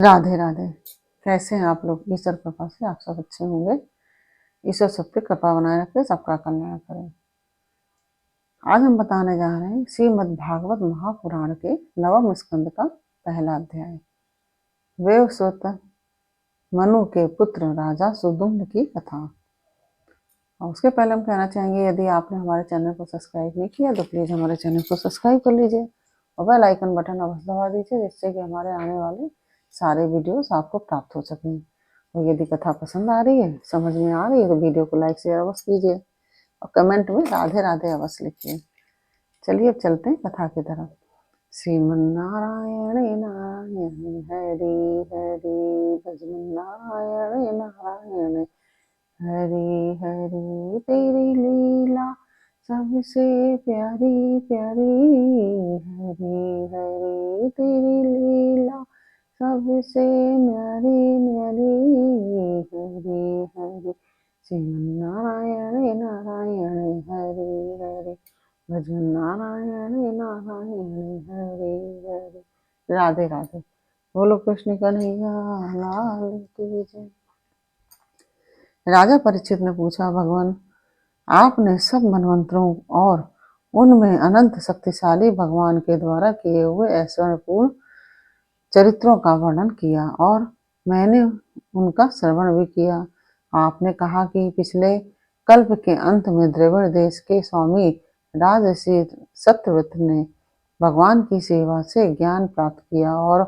राधे राधे। कैसे हैं आप लोग? ईश्वर कृपा से आप सब अच्छे होंगे। ईश्वर सब पे कृपा बनाए रखे, सबका कल्याण करे। आज हम बताने जा रहे हैं श्रीमद् भागवत महापुराण के नवम स्कंद का पहला अध्याय, वेवस्वत मनु के पुत्र राजा सुदुम्न की कथा। और उसके पहले हम कहना चाहेंगे, यदि आपने हमारे चैनल को सब्सक्राइब नहीं किया तो प्लीज हमारे चैनल को सब्सक्राइब कर लीजिए और बेल आइकन बटन अवश्य दबा दीजिए, जिससे कि हमारे आने वाले सारे वीडियोस आपको प्राप्त हो सकें। और यदि कथा पसंद आ रही है, समझ में आ रही है, तो वीडियो को लाइक शेयर अवश्य कीजिए और कमेंट में राधे राधे अवश्य लिखिए। चलिए अब चलते हैं कथा की तरफ। श्रीमन्नारायण नारायण हरि हरि भजमन्नारायण नारायण हरि हरि, तेरी लीला सबसे प्यारी प्यारी, हरि हरि तेरी लीला सबसे न्यारी न्यारी, हरि हरि श्रीमन्नारायण नारायण हरि हरि भजन नारायण नारायण हरि हरि। राधे राधे। बोलो कृष्ण कन्हैया लाल की जय। राजा परीक्षित ने पूछा, भगवान आपने सब मनवंतरों और उनमें अनंत शक्तिशाली भगवान के द्वारा किए हुए ऐश्वर्यपूर्ण चरित्रों का वर्णन किया और मैंने उनका श्रवण भी किया। आपने कहा कि पिछले कल्प के अंत में द्रविड़ देश के स्वामी राजर्षि सत्यव्रत ने भगवान की सेवा से ज्ञान प्राप्त किया और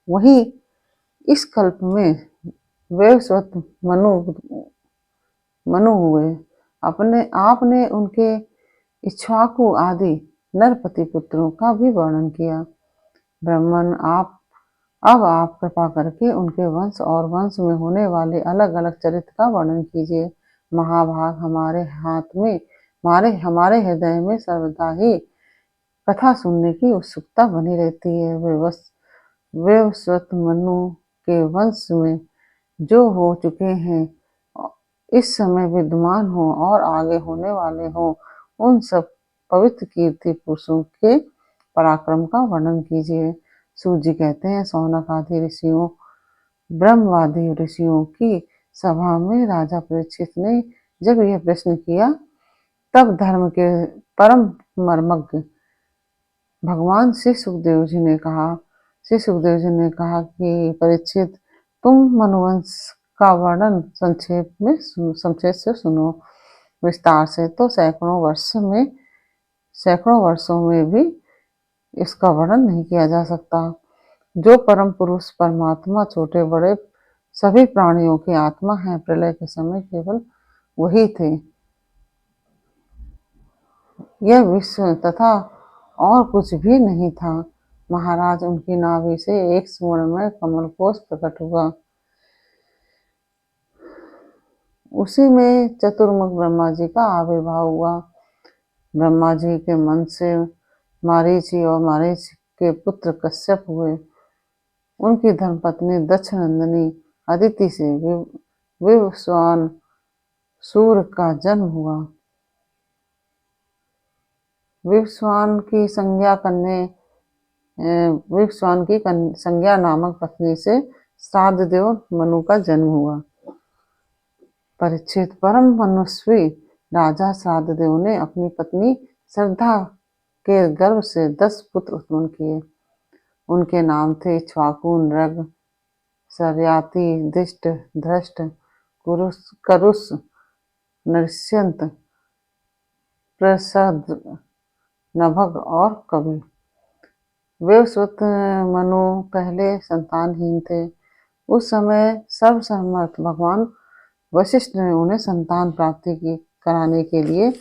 वही इस कल्प में वेवस्वत मनु हुए। आपने उनके इक्ष्वाकु आदि नरपति पुत्रों का भी वर्णन किया। ब्राह्मण अब आप कृपा करके उनके वंश और वंश में होने वाले अलग अलग चरित्र का वर्णन कीजिए। महाभाग हमारे हृदय में सर्वदा ही कथा सुनने की उत्सुकता बनी रहती है। वेवस्वत मनु के वंश में जो हो चुके हैं, इस समय विद्यमान हो और आगे होने वाले हो, उन सब पवित्र कीर्ति पुरुषों के पराक्रम का वर्णन कीजिए। सूत जी कहते हैं, सौनक आदि ऋषियों ब्रह्मवादी ऋषियों की सभा में राजा परीक्षित ने जब यह प्रश्न किया, तब धर्म के परम मर्मज्ञ भगवान श्री सुखदेव जी ने कहा कि परीक्षित, तुम मनुवंश का वर्णन संक्षेप से सुनो। विस्तार से तो सैकड़ों वर्षों में भी इसका वर्णन नहीं किया जा सकता। जो परम पुरुष परमात्मा छोटे बड़े सभी प्राणियों की आत्मा है, प्रलय के समय केवल वही थे। यह विश्व तथा और कुछ भी नहीं था। महाराज, उनकी नाभि से एक स्वर्णमय कमलकोश प्रकट हुआ। उसी में चतुर्मुख ब्रह्मा जी का आविर्भाव हुआ। ब्रह्मा जी के मन से मारीचि और मारीच के पुत्र कश्यप हुए। उनकी धर्मपत्नी दक्षनंदिनी अदिति से विवस्वान सूर्य का जन्म हुआ। विवस्वान की संज्ञा नामक पत्नी से श्राद्धदेव मनु का जन्म हुआ। परीक्षित, परम मनस्वी राजा श्राद्धदेव ने अपनी पत्नी श्रद्धा के गर्भ से 10 पुत्र उत्पन्न किए। उनके नाम थे इक्ष्वाकु, नृग, शर्याति, दिष्ट, धृष्ट, करुष, नृष्यंत, प्रसद, नभग और कवि। वेवस्वत मनु पहले संतानहीन थे। उस समय सर्वसमर्थ भगवान वशिष्ठ ने उन्हें संतान प्राप्ति कराने के लिए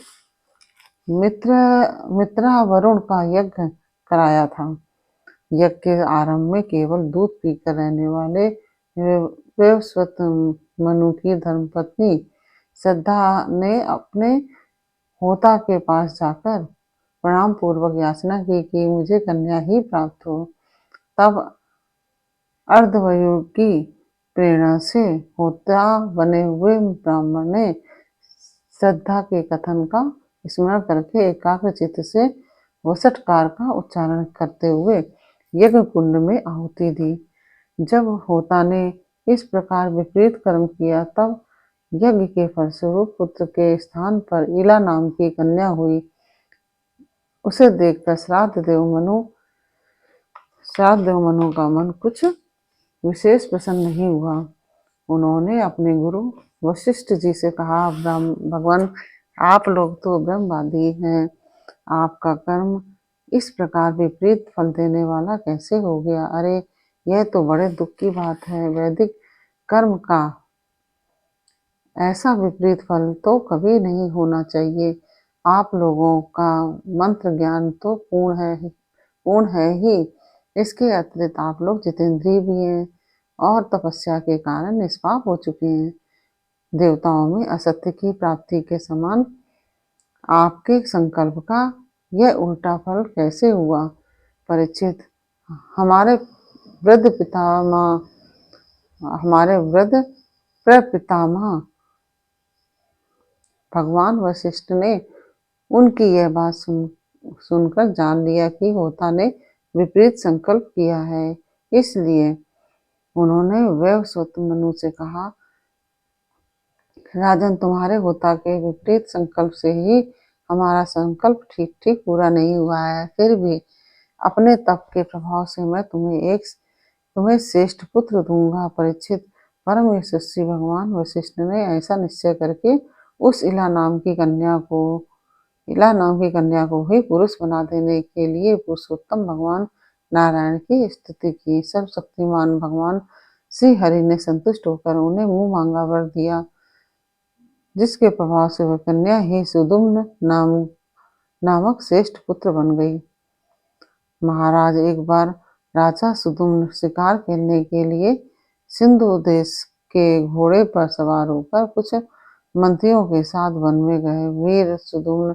मित्रा वरुण का यज्ञ कराया था। यज्ञ के आरंभ में केवल दूध पीकर रहने वाले वेवस्वत मनु की धर्मपत्नी श्रद्धा ने अपने होता के पास जाकर प्रणाम पूर्वक याचना की कि मुझे कन्या ही प्राप्त हो। तब अर्धवयु की प्रेरणा से होता बने हुए ब्राह्मण ने श्रद्धा के कथन का स्मरण करके एकाग्र चित्त से वसटकार का उच्चारण करते हुए यज्ञ कुंड में आहुति दी। जब होता ने इस प्रकार विपरीत कर्म किया, तब यज्ञ के फलस्वरूप पुत्र के स्थान पर इला नाम की कन्या हुई। उसे देखकर श्राद्ध देव मनु का मन कुछ विशेष प्रसन्न नहीं हुआ। उन्होंने अपने गुरु वशिष्ठ जी से कहा, भगवान, आप लोग तो ब्रह्मवादी हैं, आपका कर्म इस प्रकार विपरीत फल देने वाला कैसे हो गया? अरे, यह तो बड़े दुख की बात है। वैदिक कर्म का ऐसा विपरीत फल तो कभी नहीं होना चाहिए। आप लोगों का मंत्र ज्ञान तो पूर्ण है ही। इसके अतिरिक्त आप लोग जितेंद्रिय भी हैं और तपस्या के कारण निष्पाप हो चुके हैं। देवताओं में असत्य की प्राप्ति के समान आपके संकल्प का यह उल्टा फल कैसे हुआ? परीक्षित, हमारे वृद्ध प्रपितामह भगवान वशिष्ठ ने उनकी यह बात सुनकर जान लिया कि होता ने विपरीत संकल्प किया है। इसलिए उन्होंने वैवस्वत मनु से कहा, राजन, तुम्हारे होता के विपरीत संकल्प से ही हमारा संकल्प ठीक ठीक पूरा नहीं हुआ है। फिर भी अपने तप के प्रभाव से मैं तुम्हें श्रेष्ठ पुत्र दूंगा। परीक्षित, परम यशस्वी भगवान वशिष्ठ ने ऐसा निश्चय करके उस इला नाम की कन्या को ही पुरुष बना देने के लिए पुरुषोत्तम भगवान नारायण की स्तुति की। सर्वशक्तिमान भगवान श्री हरि ने संतुष्ट होकर उन्हें मुंह मांगा वर दिया, जिसके प्रभाव से वह कन्या ही सुदुम्न नामक श्रेष्ठ पुत्र बन गई। महाराज, एक बार राजा सुदुम्न शिकार खेलने के लिए सिंधु देश के घोड़े पर सवार होकर कुछ मंत्रियों के साथ वन में गए। वीर सुदुम्न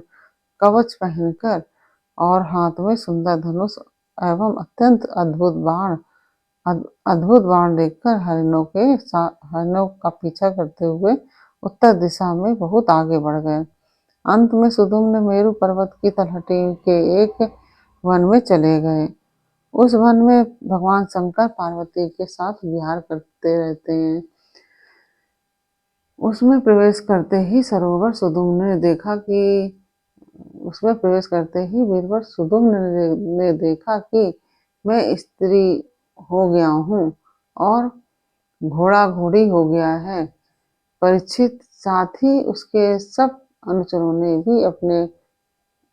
कवच पहनकर और हाथ में सुंदर धनुष एवं अत्यंत अद्भुत बाण लेकर हरिणों का पीछा करते हुए उत्तर दिशा में बहुत आगे बढ़ गए। अंत में सुदुम्न मेरु पर्वत की तलहटी के एक वन में चले गए। उस वन में भगवान शंकर पार्वती के साथ विहार करते रहते हैं। उसमें प्रवेश करते ही वीरवर सुदुम्न ने देखा कि मैं स्त्री हो गया हूँ और घोड़ा घोड़ी हो गया है। परीक्षित, साथ ही उसके सब अनुचरों ने भी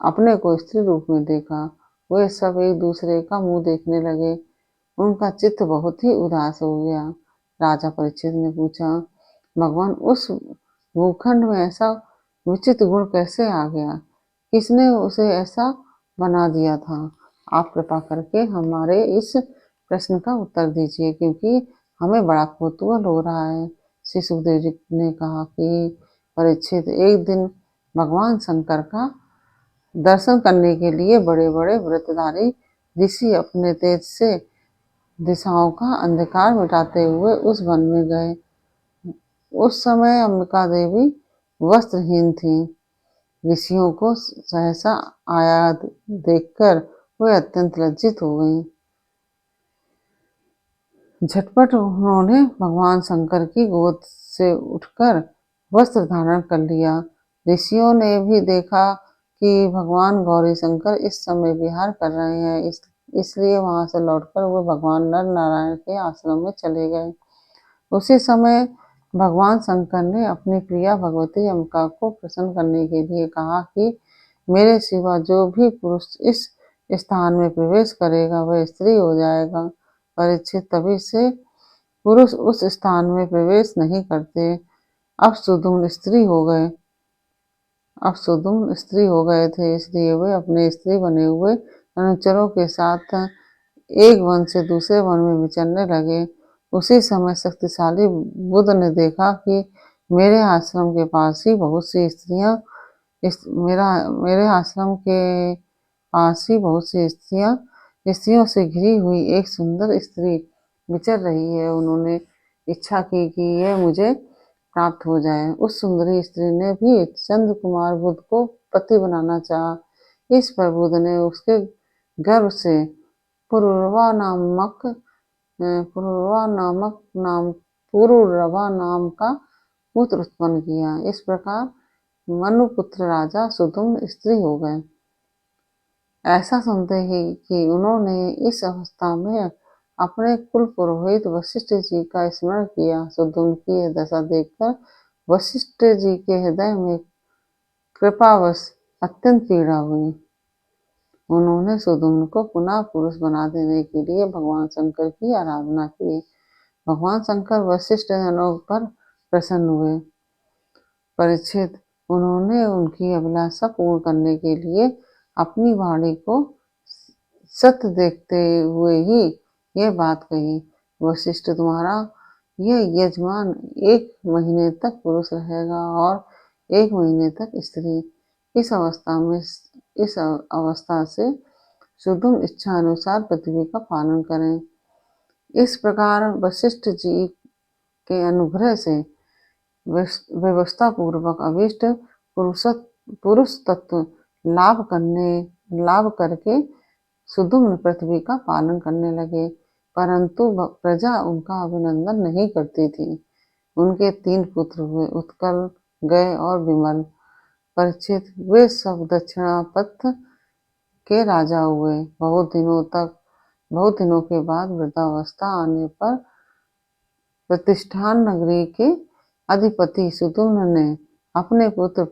अपने को स्त्री रूप में देखा। वे सब एक दूसरे का मुंह देखने लगे। उनका चित्त बहुत ही उदास हो गया। राजा परीक्षित ने पूछा, भगवान, उस भूखंड में ऐसा विचित्र गुण कैसे आ गया? किसने उसे ऐसा बना दिया था? आप कृपा करके हमारे इस प्रश्न का उत्तर दीजिए, क्योंकि हमें बड़ा कौतूहल हो रहा है। श्री सुखदेव जी ने कहा कि परीक्षित, एक दिन भगवान शंकर का दर्शन करने के लिए बड़े बड़े व्रतधारी ऋषि अपने तेज से दिशाओं का अंधकार मिटाते हुए उस वन में गए। उस समय अंबिका देवी वस्त्रहीन थी। ऋषियों को सहसा आया देखकर वे अत्यंत लज्जित हो गईं। झटपट उन्होंने भगवान शंकर की गोद से उठकर वस्त्र धारण कर लिया। ऋषियों ने भी देखा कि भगवान गौरी शंकर इस समय विहार कर रहे हैं, इसलिए वहां से लौटकर वे भगवान नर नारायण के आश्रम में चले गए। उसी समय भगवान शंकर ने अपनी प्रिया भगवती अंबिका को प्रसन्न करने के लिए कहा कि मेरे सिवा जो भी पुरुष इस स्थान में प्रवेश करेगा वह स्त्री हो जाएगा। परीक्षित, तभी से पुरुष उस स्थान में प्रवेश नहीं करते। अब सुदुम्न स्त्री हो गए थे, इसलिए वे अपने स्त्री बने हुए अनुचरों के साथ एक वन से दूसरे वन में विचरने लगे। उसी समय शक्तिशाली बुद्ध ने देखा कि मेरे आश्रम के पास ही बहुत सी स्त्रियां स्त्रियों से घिरी हुई एक सुंदर स्त्री विचर रही है। उन्होंने इच्छा की कि यह मुझे प्राप्त हो जाए। उस सुंदरी स्त्री ने भी चंद्र कुमार बुद्ध को पति बनाना चाहा। इस पर बुद्ध ने उसके गर्भ से पुरुरवा नामक पुरुरवा नाम का पुत्र उत्पन्न किया। इस प्रकार मनुपुत्र राजा सुदुम्न स्त्री हो गए। ऐसा सुनते ही कि उन्होंने इस अवस्था में अपने कुल पुरोहित वशिष्ठ जी का स्मरण किया। सुदुम्न की यह दशा देखकर वशिष्ठ जी के हृदय में कृपावश अत्यंत पीड़ा हुई। उन्होंने सुदुम्न को पुनः पुरुष बना देने के लिए भगवान शंकर की आराधना की। भगवान शंकर वशिष्ठ जनों पर प्रसन्न हुए। परीक्षित, उन्होंने उनकी अभिलाषा पूर्ण करने के लिए अपनी वाणी को सत्य देखते हुए ही यह बात कही। वशिष्ठ, तुम्हारा यह यजमान 1 महीने तक पुरुष रहेगा और 1 महीने तक स्त्री। इस अवस्था से सुदुम्न इच्छा अनुसार पृथ्वी का पालन करें। इस प्रकार वशिष्ठ जी के अनुग्रह से व्यवस्था पूर्वक अभीष्ट पुरुष तत्व लाभ करके सुदुम्न पृथ्वी का पालन करने लगे, परंतु प्रजा उनका अभिनंदन नहीं करती थी। उनके 3 पुत्र हुए, उत्कल, गय और विमल। परीक्षित, वे सब दक्षिणापथ के राजा हुए। बहुत दिनों के बाद वृद्धावस्था आने पर प्रतिष्ठान नगरी के अधिपति सुदुम्न ने अपने पुत्र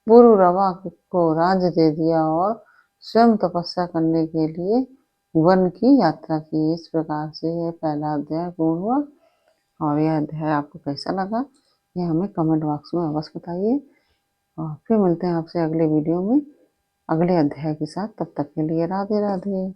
पुरुरवा को राज्य दे दिया और स्वयं तपस्या करने के लिए वन की यात्रा की। इस प्रकार से यह पहला अध्याय पूर्ण हुआ। और यह अध्याय आपको कैसा लगा, यह हमें कमेंट बॉक्स में अवश्य बताइए। और फिर मिलते हैं आपसे अगले वीडियो में अगले अध्याय के साथ। तब तक के लिए राधे राधे।